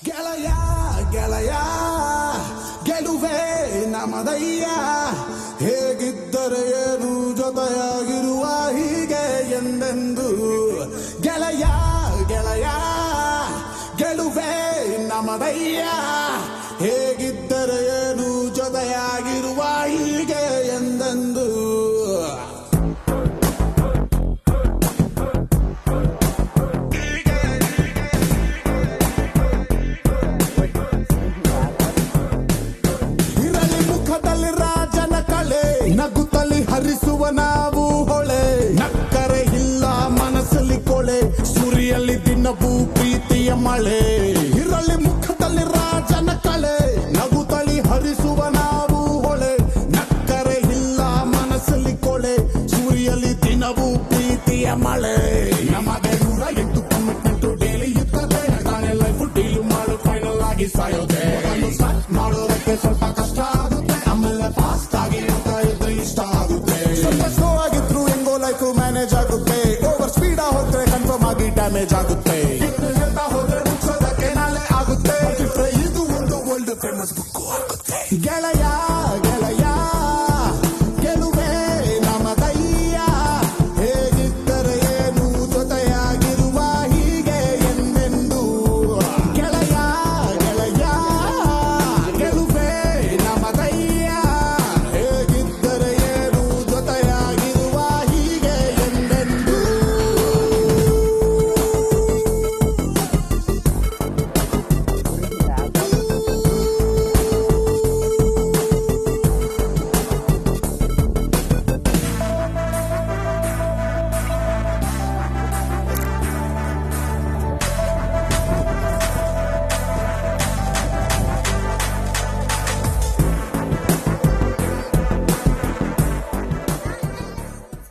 ಗೆಳೆಯ ಗೆಳೆಯ ಗೆಲುವೆ ನಮದಯ್ಯ, ಹೇಗಿದ್ದರೆ ಏನು ಜೊತೆಯಾಗಿರುವ ಹೀಗೆ ಎಂದೆಂದು. ಗೆಳೆಯ ಗೆಳೆಯ ಗೆಲುವೆ ನಮದಯ್ಯ, ಹೇಗಿದ್ದರೆ ಏನು ಜೊತೆಯಾಗಿರುವ ಹೀಗೆ ಎಂದೆಂದು. ನಗುತ್ತಲಿ ಹರಿಸುವ ನಾವು ಹೊಳೆ, ನಕ್ಕರೆ ಇಲ್ಲ ಮನಸ್ಸಲ್ಲಿ ಕೊಳೆ, ಸುರಿಯಲ್ಲಿ ದಿನವೂ ಪ್ರೀತಿಯ ಮಳೆ. ಇರಲಿ ಮುಖದಲ್ಲಿ ರಾಜನ ಕಳೆ, ನಗುತ್ತಲಿ ಹರಿಸುವ ನಾವು ಹೊಳೆ, ನಕ್ಕರೆ ಇಲ್ಲ ಮನಸ್ಸಲ್ಲಿ ಕೊಳೆ, ಸುರಿಯಲ್ಲಿ ದಿನವೂ ಪ್ರೀತಿಯ ಮಳೆ. ನಮಗೆ 108 ಕಮಿಟ್ಮೆಂಟ್ ಡೈಲಿ ಇರ್ತದೆ, ನಾನೇ ಲೈಫ್ ಡೀಲ್ ಮಾಡು ಫೈನಲ್ ಆಗಿ ಸಾಯೋದೆ. ಸ್ಟಾರ್ಟ್ ಮಾಡೋದಕ್ಕೆ ಸ್ವಲ್ಪ ಕಷ್ಟ ಆಗುತ್ತೆ, ಆಮೇಲೆ ಫಾಸ್ಟ್ ಆಗಿ ಇಷ್ಟ ಆಗುತ್ತೆ. ಸ್ವಲ್ಪ ಸ್ಲೋ ಆಗಿದ್ರು ಹೆಂಗೋ ಲೈಫ್ ಮ್ಯಾನೇಜ್ ಆಗುತ್ತೆ, ಓವರ್ ಸ್ಪೀಡ್ ಹೋದ್ರೆ ಕನ್ಫರ್ಮ್ ಆಗಿ ಡ್ಯಾಮೇಜ್ ಆಗುತ್ತೆ. ಹೇಳ್ತಾ ಹೋದ್ರೆ ಮುಗಿಸೋದಕ್ಕೆ ನಾಳೆ ಆಗುತ್ತೆ, ಇದು ಒಂದು ವರ್ಲ್ಡ್ ಫೇಮಸ್ ಬುಕ್ ಆಗುತ್ತೆ.